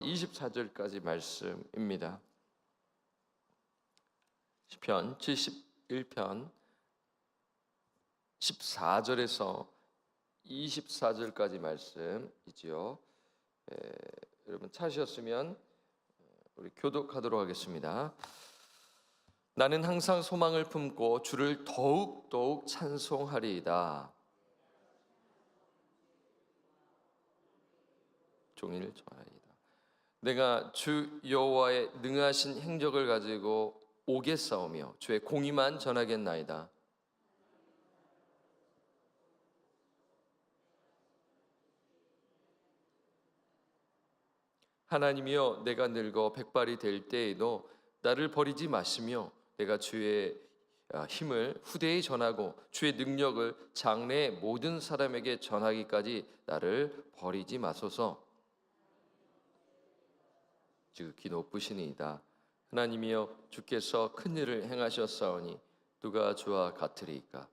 24절까지 말씀입니다. 시편 71편 14절에서 24절까지 말씀이지요. 여러분 찾으셨으면 우리 교독하도록 하겠습니다. 나는 항상 소망을 품고 주를 더욱 찬송하리이다. 종일 전하리이다. 내가 주 여호와의 능하신 행적을 가지고 오겠사오며 주의 공의만 전하겠나이다. 하나님이여, 내가 늙어 백발이 될 때에도 나를 버리지 마시며 내가 주의 힘을 후대에 전하고 주의 능력을 장래의 모든 사람에게 전하기까지 나를 버리지 마소서. 지극히 높으시니이다. 하나님이여, 주께서 큰 일을 행하셨사오니 누가 주와 같으리이까.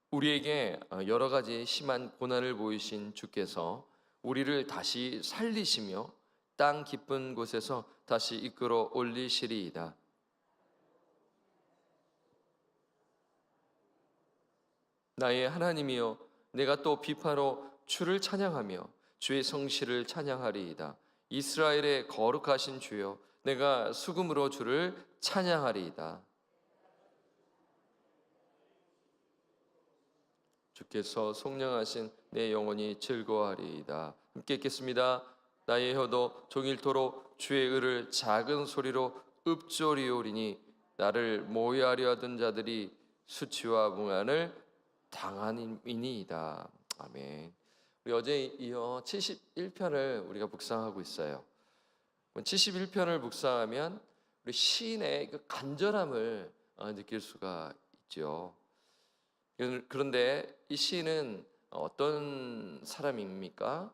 우리에게 여러 가지 심한 고난을 보이신 주께서 우리를 다시 살리시며 땅 깊은 곳에서 다시 이끌어 올리시리이다. 나의 하나님이여, 내가 또 비파로 주를 찬양하며 주의 성실을 찬양하리이다. 이스라엘의 거룩하신 주여, 내가 수금으로 주를 찬양하리이다. 주께서 속량하신 내 영혼이 즐거워하리이다. 함께 읽겠습니다. 나의 혀도 종일토록 주의 의를 작은 소리로 읊조리오리니 나를 모해하려 하던 자들이 수치와 붕한을 당하니이다. 아멘. 우리 어제 이어 71편을 우리가 묵상하고 있어요. 71편을 묵상하면 우리 시인의 그 간절함을 느낄 수가 있죠. 그런데 이 시인은 어떤 사람입니까?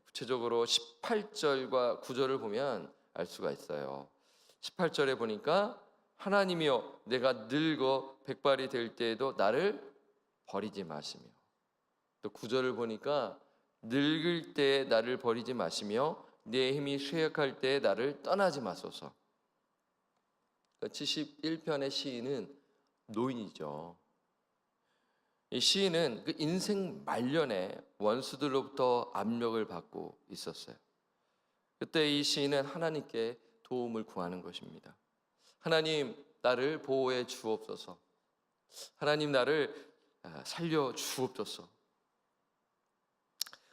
구체적으로 18절과 9절을 보면 알 수가 있어요. 18절에 보니까 하나님이여, 내가 늙어 백발이 될 때에도 나를 버리지 마시며, 또 9절을 보니까 늙을 때에 나를 버리지 마시며 내 힘이 쇠약할 때에 나를 떠나지 마소서. 71편의 시인은 노인이죠. 이 시인은 그 인생 말년에 원수들로부터 압력을 받고 있었어요. 그때 이 시인은 하나님께 도움을 구하는 것입니다. 하나님, 나를 보호해 주옵소서. 하나님, 나를 살려 주옵소서.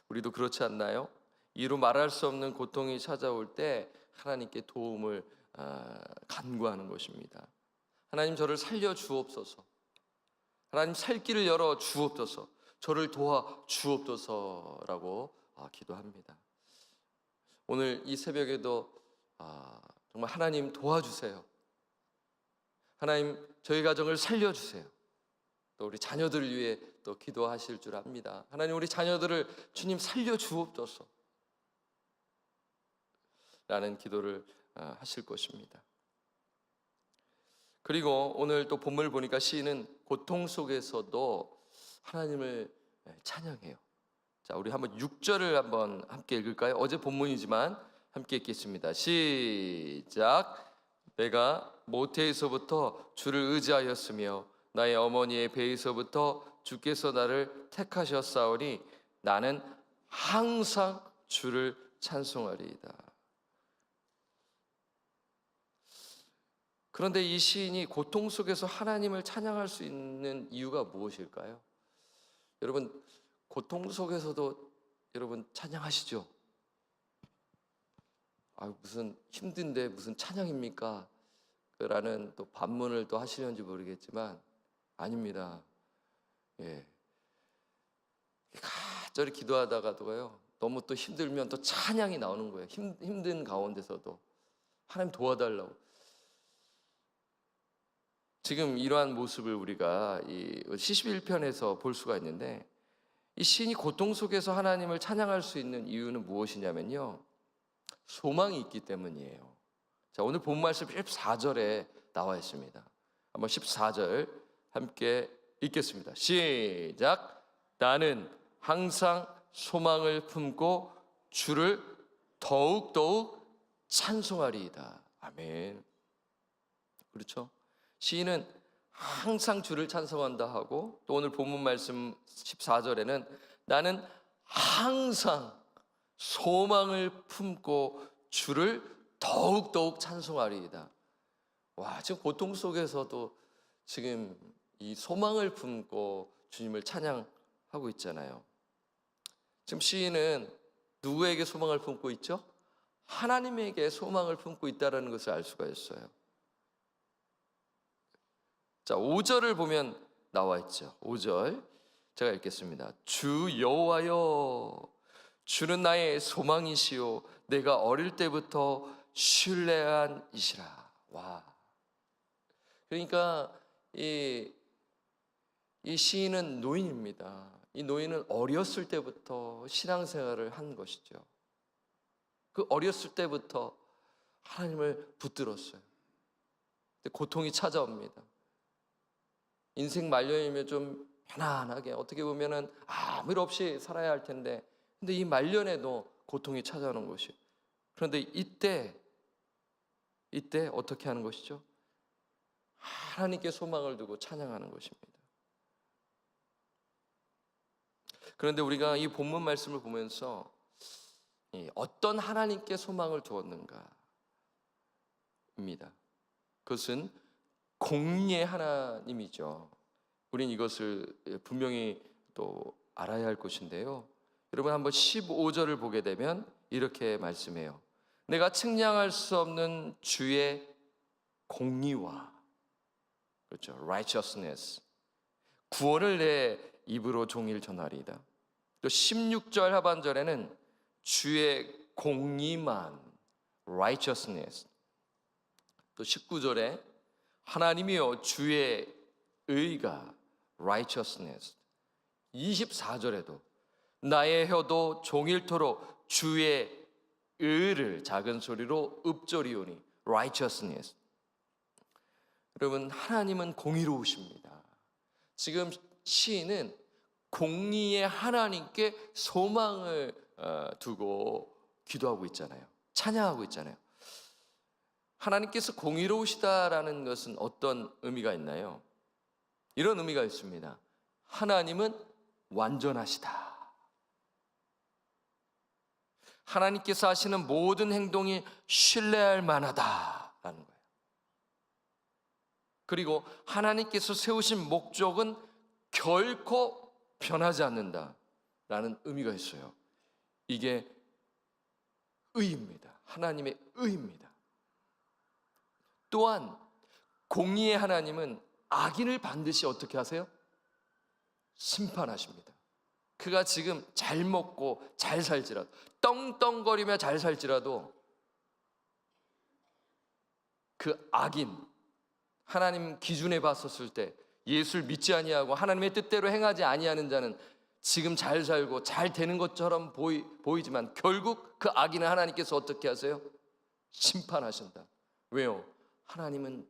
우리도 그렇지 않나요? 이루 말할 수 없는 고통이 찾아올 때 하나님께 도움을 간구하는 것입니다. 하나님, 저를 살려 주옵소서. 하나님, 살 길을 열어 주옵소서. 저를 도와 주옵소서라고 기도합니다. 오늘 이 새벽에도 정말 하나님 도와주세요. 하나님, 저희 가정을 살려주세요. 또 우리 자녀들을 위해 또 기도하실 줄 압니다. 하나님, 우리 자녀들을 주님 살려 주옵소서 라는 기도를 하실 것입니다. 그리고 오늘 또 본문을 보니까 시인은 고통 속에서도 하나님을 찬양해요. 자, 우리 한번 6절을 한번 함께 읽을까요? 어제 본문이지만 함께 읽겠습니다. 시작. 내가 모태에서부터 주를 의지하였으며 나의 어머니의 배에서부터 주께서 나를 택하셨사오니 나는 항상 주를 찬송하리이다. 그런데 이 시인이 고통 속에서 하나님을 찬양할 수 있는 이유가 무엇일까요? 여러분, 고통 속에서도 여러분 찬양하시죠? 무슨 힘든데 무슨 찬양입니까? 라는 또 반문을 또 하시는지 모르겠지만 아닙니다. 간절히 기도하다가도요, 너무 또 힘들면 또 찬양이 나오는 거예요. 힘든 가운데서도 하나님 도와달라고. 지금 이러한 모습을 우리가 이 71편에서 볼 수가 있는데, 이 시인이 고통 속에서 하나님을 찬양할 수 있는 이유는 무엇이냐면요, 소망이 있기 때문이에요. 자, 오늘 본 말씀 14절에 나와 있습니다. 한번 14절 함께 읽겠습니다. 시작. 나는 항상 소망을 품고 주를 더욱더욱 찬송하리이다. 아멘. 그렇죠? 시인은 항상 주를 찬송한다 하고, 또 오늘 본문 말씀 14절에는 나는 항상 소망을 품고 주를 더욱더욱 찬송하리이다. 와, 지금 고통 속에서도 지금 이 소망을 품고 주님을 찬양하고 있잖아요. 지금 시인은 누구에게 소망을 품고 있죠? 하나님에게 소망을 품고 있다는 것을 알 수가 있어요. 자, 5절을 보면 나와 있죠. 5절 제가 읽겠습니다. 주 여호와여, 주는 나의 소망이시요 내가 어릴 때부터 신뢰한 이시라. 와, 그러니까 이 시인은 노인입니다. 이 노인은 어렸을 때부터 신앙생활을 한 것이죠. 그 어렸을 때부터 하나님을 붙들었어요. 근데 고통이 찾아옵니다. 인생 말년이면 좀 편안하게, 어떻게 보면은 아무 일 없이 살아야 할 텐데, 근데 이 말년에도 고통이 찾아오는 것이. 그런데 이때 어떻게 하는 것이죠? 하나님께 소망을 두고 찬양하는 것입니다. 그런데 우리가 이 본문 말씀을 보면서 어떤 하나님께 소망을 두었는가입니다. 그것은 공의의 하나님이죠. 우린 이것을 분명히 또 알아야 할 것인데요. 여러분 한번 15절을 보게 되면 이렇게 말씀해요. 내가 측량할 수 없는 주의 공의와, 그렇죠, righteousness, 구원을 내 입으로 종일 전하리이다. 또 16절 하반절에는 주의 공의만, righteousness. 또 19절에 하나님이여 주의 의가, righteousness. 24절에도 나의 혀도 종일토록 주의 의를 작은 소리로 읊조리오니, righteousness. 여러분, 하나님은 공의로우십니다. 지금 시인은 공의의 하나님께 소망을 두고 기도하고 있잖아요. 찬양하고 있잖아요. 하나님께서 공의로우시다라는 것은 어떤 의미가 있나요? 이런 의미가 있습니다. 하나님은 완전하시다. 하나님께서 하시는 모든 행동이 신뢰할 만하다라는 거예요. 그리고 하나님께서 세우신 목적은 결코 변하지 않는다라는 의미가 있어요. 이게 의입니다. 하나님의 의입니다. 또한 공의의 하나님은 악인을 반드시 어떻게 하세요? 심판하십니다. 그가 지금 잘 먹고 잘 살지라도, 떵떵거리며 잘 살지라도 그 악인, 하나님 기준에 봤었을 때 예수를 믿지 아니하고 하나님의 뜻대로 행하지 아니하는 자는 지금 잘 살고 잘 되는 것처럼 보이지만 결국 그 악인은 하나님께서 어떻게 하세요? 심판하신다. 왜요? 하나님은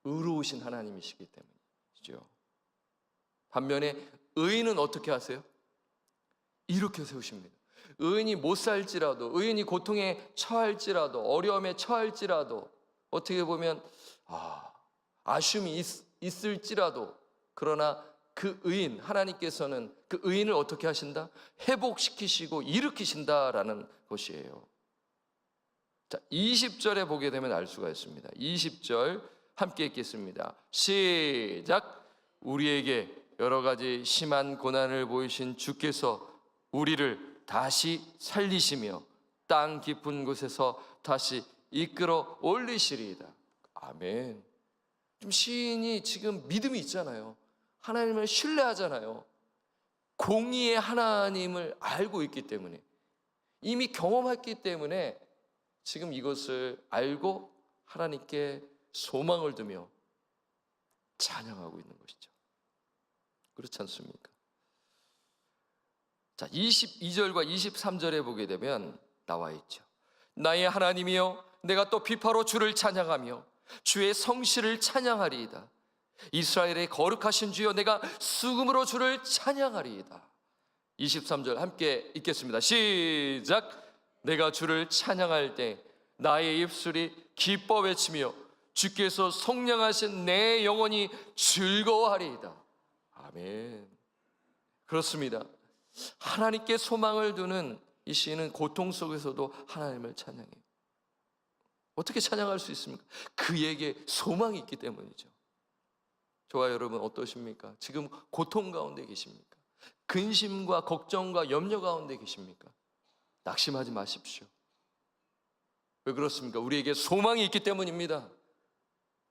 의로우신 하나님이시기 때문이죠. 반면에 의인은 어떻게 하세요? 이렇게 세우십니다. 의인이 못 살지라도, 의인이 고통에 처할지라도, 어려움에 처할지라도, 어떻게 보면 아쉬움이 있을지라도, 그러나 그 의인, 하나님께서는 그 의인을 어떻게 하신다? 회복시키시고 일으키신다라는 것이에요. 자, 20절에 보게 되면 알 수가 있습니다. 20절 함께 읽겠습니다. 시작. 우리에게 여러 가지 심한 고난을 보이신 주께서 우리를 다시 살리시며 땅 깊은 곳에서 다시 이끌어 올리시리이다. 아멘. 좀 시인이 지금 믿음이 있잖아요. 하나님을 신뢰하잖아요. 공의의 하나님을 알고 있기 때문에, 이미 경험했기 때문에 지금 이것을 알고 하나님께 소망을 두며 찬양하고 있는 것이죠. 그렇지 않습니까? 자, 22절과 23절에 보게 되면 나와 있죠. 나의 하나님이여, 내가 또 비파로 주를 찬양하며 주의 성실을 찬양하리이다. 이스라엘의 거룩하신 주여, 내가 수금으로 주를 찬양하리이다. 23절 함께 읽겠습니다. 시작. 내가 주를 찬양할 때 나의 입술이 기뻐 외치며 주께서 속량하신 내 영혼이 즐거워하리이다. 아멘. 그렇습니다. 하나님께 소망을 두는 이 시인은 고통 속에서도 하나님을 찬양해요. 어떻게 찬양할 수 있습니까? 그에게 소망이 있기 때문이죠. 저와 여러분 어떠십니까? 지금 고통 가운데 계십니까? 근심과 걱정과 염려 가운데 계십니까? 낙심하지 마십시오. 왜 그렇습니까? 우리에게 소망이 있기 때문입니다.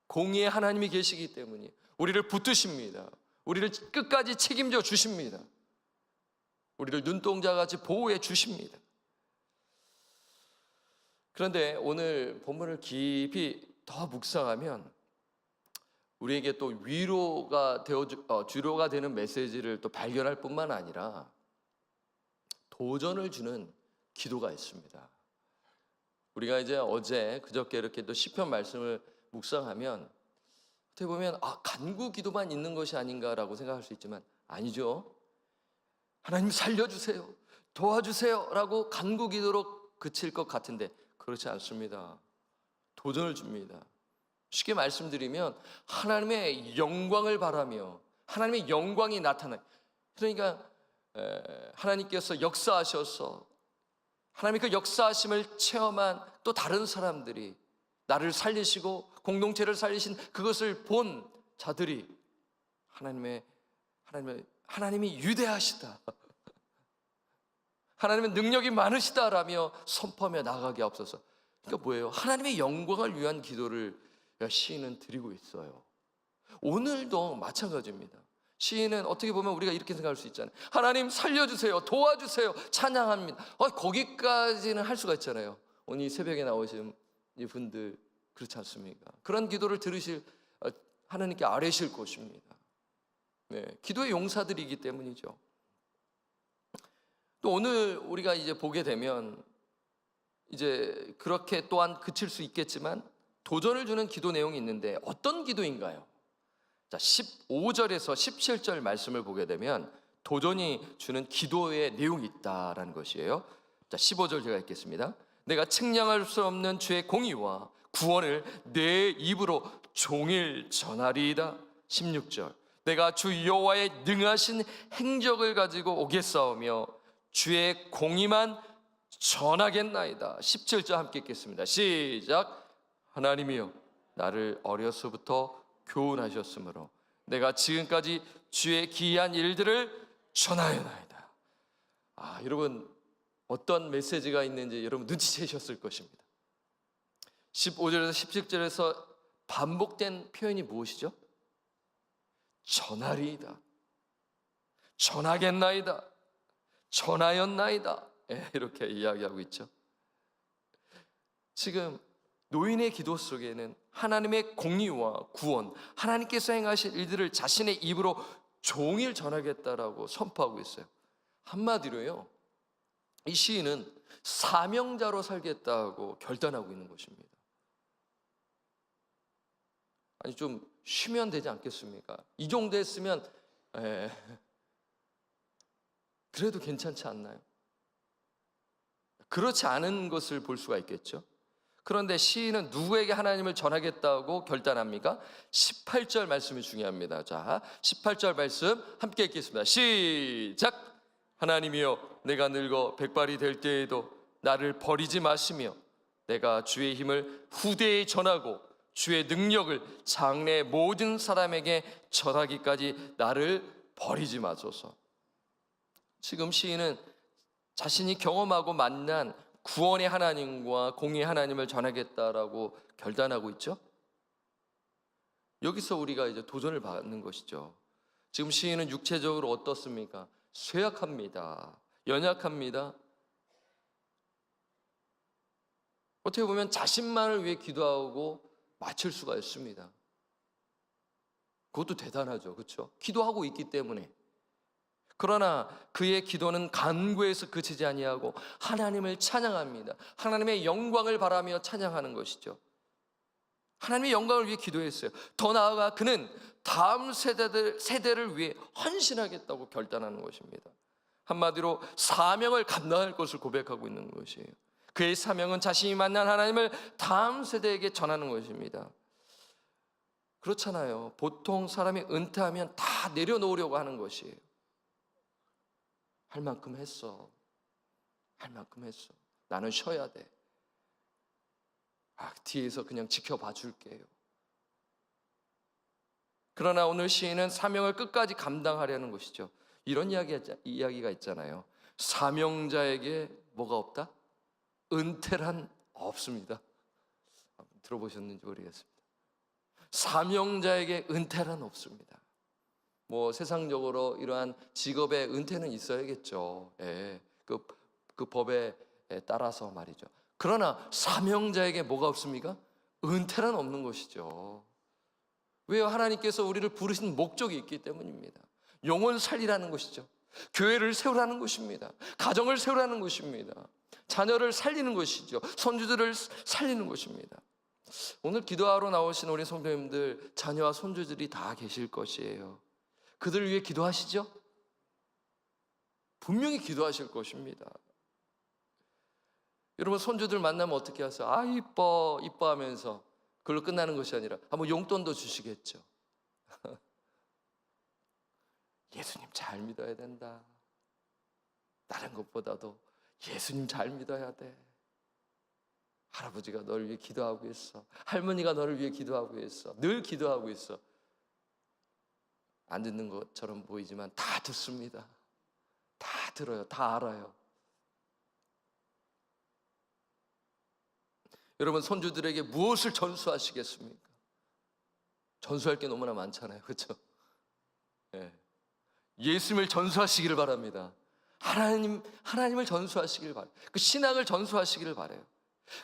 공의의 하나님이 계시기 때문에 우리를 붙드십니다. 우리를 끝까지 책임져 주십니다. 우리를 눈동자같이 보호해 주십니다. 그런데 오늘 본문을 깊이 더 묵상하면 우리에게 또 위로가 되는 메시지를 또 발견할 뿐만 아니라 도전을 주는 기도가 있습니다. 우리가 이제 어제 그저께 이렇게 또 시편 말씀을 묵상하면 어떻게 보면 간구 기도만 있는 것이 아닌가라고 생각할 수 있지만 아니죠. 하나님 살려주세요, 도와주세요 라고 간구 기도로 그칠 것 같은데 그렇지 않습니다. 도전을 줍니다. 쉽게 말씀드리면 하나님의 영광을 바라며 하나님의 영광이 나타나요. 그러니까 하나님께서 역사하셔서 하나님의 그 역사하심을 체험한 또 다른 사람들이 나를 살리시고 공동체를 살리신 그것을 본 자들이 하나님이 위대하시다, 하나님의 능력이 많으시다라며 선포하며 나가게 앞서서, 그러니까 뭐예요? 하나님의 영광을 위한 기도를 시인은 드리고 있어요. 오늘도 마찬가지입니다. 시인은 어떻게 보면 우리가 이렇게 생각할 수 있잖아요. 하나님 살려주세요, 도와주세요, 찬양합니다. 거기까지는 할 수가 있잖아요. 오늘 이 새벽에 나오신 이 분들 그렇지 않습니까? 그런 기도를 들으실 하나님께 아뢰실 것입니다. 네, 기도의 용사들이기 때문이죠. 또 오늘 우리가 이제 보게 되면 이제 그렇게 또한 그칠 수 있겠지만 도전을 주는 기도 내용이 있는데 어떤 기도인가요? 자, 15절에서 17절 말씀을 보게 되면 도전이 주는 기도의 내용이 있다라는 것이에요. 자, 15절 제가 읽겠습니다. 내가 측량할 수 없는 주의 공의와 구원을 내 입으로 종일 전하리이다. 16절 내가 주 여호와의 능하신 행적을 가지고 오겠사오며 주의 공의만 전하겠나이다. 17절 함께 읽겠습니다. 시작. 하나님이여 나를 어려서부터 교훈하셨으므로 내가 지금까지 주의 기이한 일들을 전하였나이다. 여러분 어떤 메시지가 있는지 여러분 눈치채셨을 것입니다. 15절에서 17절에서 반복된 표현이 무엇이죠? 전하리이다, 전하겠나이다, 전하였나이다, 이렇게 이야기하고 있죠. 지금 노인의 기도 속에는 하나님의 공의와 구원, 하나님께서 행하실 일들을 자신의 입으로 종일 전하겠다라고 선포하고 있어요. 한마디로요, 이 시인은 사명자로 살겠다고 결단하고 있는 것입니다. 아니 좀 쉬면 되지 않겠습니까? 이 정도 했으면 그래도 괜찮지 않나요? 그렇지 않은 것을 볼 수가 있겠죠. 그런데 시인은 누구에게 하나님을 전하겠다고 결단합니까? 18절 말씀이 중요합니다. 자, 18절 말씀 함께 읽겠습니다. 시작. 하나님이여 내가 늙어 백발이 될 때에도 나를 버리지 마시며 내가 주의 힘을 후대에 전하고 주의 능력을 장래 모든 사람에게 전하기까지 나를 버리지 마소서. 지금 시인은 자신이 경험하고 만난 구원의 하나님과 공의의 하나님을 전하겠다라고 결단하고 있죠. 여기서 우리가 이제 도전을 받는 것이죠. 지금 시인은 육체적으로 어떻습니까? 쇠약합니다. 연약합니다. 어떻게 보면 자신만을 위해 기도하고 마칠 수가 있습니다. 그것도 대단하죠, 그렇죠? 기도하고 있기 때문에. 그러나 그의 기도는 간구에서 그치지 아니하고 하나님을 찬양합니다. 하나님의 영광을 바라며 찬양하는 것이죠. 하나님의 영광을 위해 기도했어요. 더 나아가 그는 다음 세대를 위해 헌신하겠다고 결단하는 것입니다. 한마디로 사명을 감당할 것을 고백하고 있는 것이에요. 그의 사명은 자신이 만난 하나님을 다음 세대에게 전하는 것입니다. 그렇잖아요. 보통 사람이 은퇴하면 다 내려놓으려고 하는 것이에요. 할 만큼 했어. 할 만큼 했어. 나는 쉬어야 돼. 뒤에서 그냥 지켜봐 줄게요. 그러나 오늘 시인은 사명을 끝까지 감당하려는 것이죠. 이런 이야기가 있잖아요. 사명자에게 뭐가 없다? 은퇴란 없습니다. 들어보셨는지 모르겠습니다. 사명자에게 은퇴란 없습니다. 뭐 세상적으로 이러한 직업의 은퇴는 있어야겠죠. 그 법에 따라서 말이죠. 그러나 사명자에게 뭐가 없습니까? 은퇴란 없는 것이죠. 왜요? 하나님께서 우리를 부르신 목적이 있기 때문입니다. 영혼 살리라는 것이죠. 교회를 세우라는 것입니다. 가정을 세우라는 것입니다. 자녀를 살리는 것이죠. 손주들을 살리는 것입니다. 오늘 기도하러 나오신 우리 성도님들, 자녀와 손주들이 다 계실 것이에요. 그들 위해 기도하시죠? 분명히 기도하실 것입니다. 여러분, 손주들 만나면 어떻게 하세요? 이뻐 하면서 그걸로 끝나는 것이 아니라 한번 용돈도 주시겠죠. 예수님 잘 믿어야 된다. 다른 것보다도 예수님 잘 믿어야 돼. 할아버지가 너를 위해 기도하고 있어. 할머니가 너를 위해 기도하고 있어. 늘 기도하고 있어. 안 듣는 것처럼 보이지만 다 듣습니다. 다 들어요. 다 알아요. 여러분, 손주들에게 무엇을 전수하시겠습니까? 전수할 게 너무나 많잖아요. 그렇죠? 예수님을 전수하시기를 바랍니다. 하나님을 전수하시기를 바라요. 그 신앙을 전수하시기를 바라요.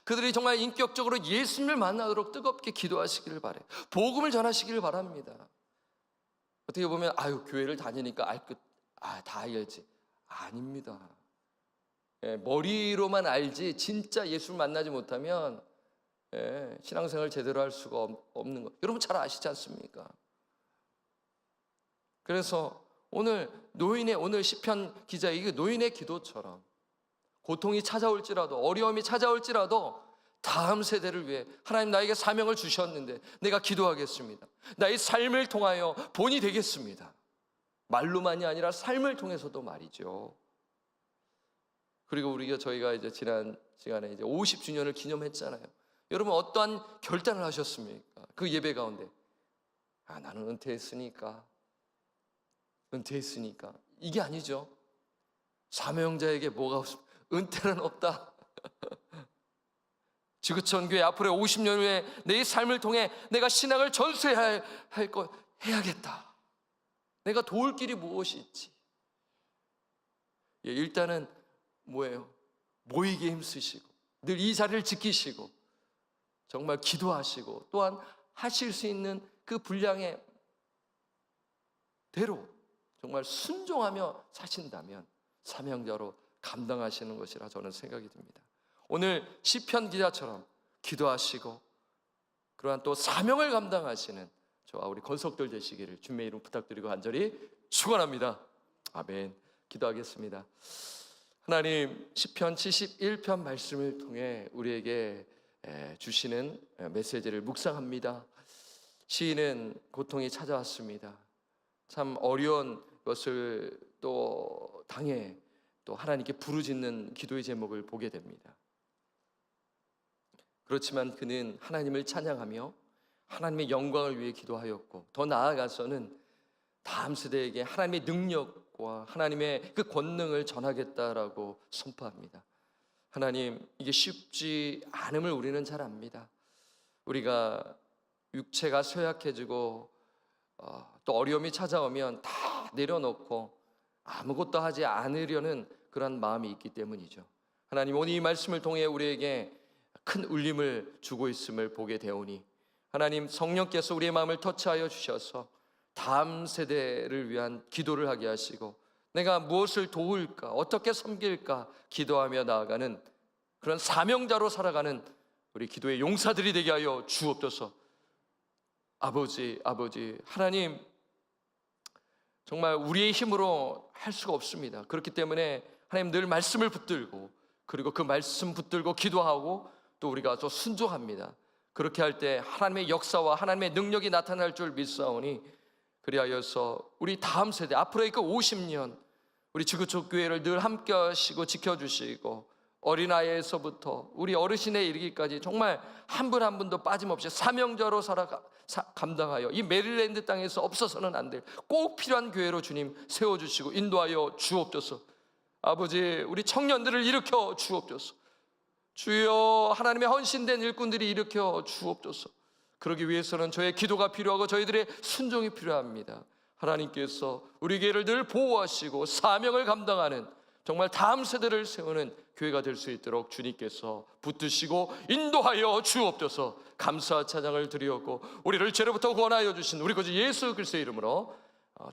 그들이 정말 인격적으로 예수님을 만나도록 뜨겁게 기도하시기를 바라요. 복음을 전하시기를 바랍니다. 어떻게 보면 교회를 다니니까 다 알지. 아닙니다. 머리로만 알지 진짜 예수를 만나지 못하면 신앙생활을 제대로 할 수가 없는 것, 여러분 잘 아시지 않습니까? 그래서 오늘 시편 기자, 이게 노인의 기도처럼 고통이 찾아올지라도, 어려움이 찾아올지라도 다음 세대를 위해 하나님 나에게 사명을 주셨는데 내가 기도하겠습니다. 나의 삶을 통하여 본이 되겠습니다. 말로만이 아니라 삶을 통해서도 말이죠. 그리고 저희가 이제 지난 시간에 이제 50주년을 기념했잖아요. 여러분, 어떠한 결단을 하셨습니까? 그 예배 가운데 나는 은퇴했으니까 이게 아니죠. 사명자에게 뭐가 없습니까? 은퇴는 없다. 지구촌 교회 앞으로 50년 후에 내 삶을 통해 내가 신앙을 전수해야 할 것 해야겠다. 내가 도울 길이 무엇이 있지? 일단은 뭐예요? 모이게 힘쓰시고 늘 이 자리를 지키시고 정말 기도하시고 또한 하실 수 있는 그 분량의 대로 정말 순종하며 사신다면 사명자로 감당하시는 것이라 저는 생각이 듭니다. 오늘 시편 기자처럼 기도하시고 그러한 또 사명을 감당하시는 저와 우리 권속들 되시기를 주님의 이름 부탁드리고 간절히 축원합니다. 아멘. 기도하겠습니다. 하나님, 시편 71편 말씀을 통해 우리에게 주시는 메시지를 묵상합니다. 시인은 고통이 찾아왔습니다. 참 어려운 것을 또 당해 또 하나님께 부르짖는 기도의 제목을 보게 됩니다. 그렇지만 그는 하나님을 찬양하며 하나님의 영광을 위해 기도하였고 더 나아가서는 다음 세대에게 하나님의 능력과 하나님의 그 권능을 전하겠다라고 선포합니다. 하나님, 이게 쉽지 않음을 우리는 잘 압니다. 우리가 육체가 쇠약해지고 또 어려움이 찾아오면 다 내려놓고 아무것도 하지 않으려는 그런 마음이 있기 때문이죠. 하나님, 오늘 이 말씀을 통해 우리에게 큰 울림을 주고 있음을 보게 되오니 하나님, 성령께서 우리의 마음을 터치하여 주셔서 다음 세대를 위한 기도를 하게 하시고 내가 무엇을 도울까, 어떻게 섬길까 기도하며 나아가는 그런 사명자로 살아가는 우리 기도의 용사들이 되게 하여 주옵소서. 아버지, 하나님, 정말 우리의 힘으로 할 수가 없습니다. 그렇기 때문에 하나님 늘 말씀을 붙들고 그리고 그 말씀 붙들고 기도하고 또 우리가 또 순종합니다. 그렇게 할 때 하나님의 역사와 하나님의 능력이 나타날 줄 믿사오니, 그리하여서 우리 다음 세대 앞으로의 그 50년 우리 지구촌 교회를 늘 함께 하시고 지켜주시고, 어린아이에서부터 우리 어르신에 이르기까지 정말 한 분 한 분도 빠짐없이 사명자로 감당하여 이 메릴랜드 땅에서 없어서는 안 될 꼭 필요한 교회로 주님 세워주시고 인도하여 주옵소서. 아버지, 우리 청년들을 일으켜 주옵소서. 주여, 하나님의 헌신된 일꾼들이 일으켜 주옵소서. 그러기 위해서는 저의 기도가 필요하고 저희들의 순종이 필요합니다. 하나님께서 우리 교회를 늘 보호하시고 사명을 감당하는 정말 다음 세대를 세우는 교회가 될 수 있도록 주님께서 붙드시고 인도하여 주옵소서. 감사 찬양을 드리었고 우리를 죄로부터 구원하여 주신 우리 구주 예수 그리스도의 이름으로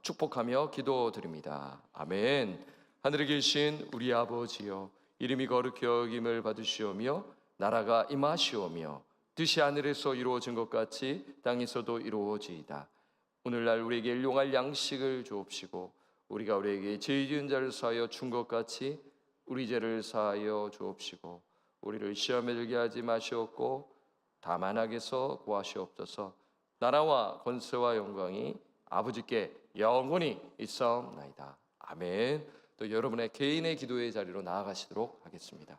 축복하며 기도드립니다. 아멘. 하늘에 계신 우리 아버지여, 이름이 거룩히 여김을 받으시오며 나라가 임하시오며 뜻이 하늘에서 이루어진 것 같이 땅에서도 이루어지이다. 오늘날 우리에게 일용할 양식을 주옵시고 우리가 우리에게 죄 지은 자를 사하여 준 것 같이 우리 죄를 사하여 주옵시고 우리를 시험에 들게 하지 마시옵고 다만 악에서 구하시옵소서. 나라와 권세와 영광이 아버지께 영원히 있사옵나이다. 아멘. 또 여러분의 개인의 기도의 자리로 나아가시도록 하겠습니다.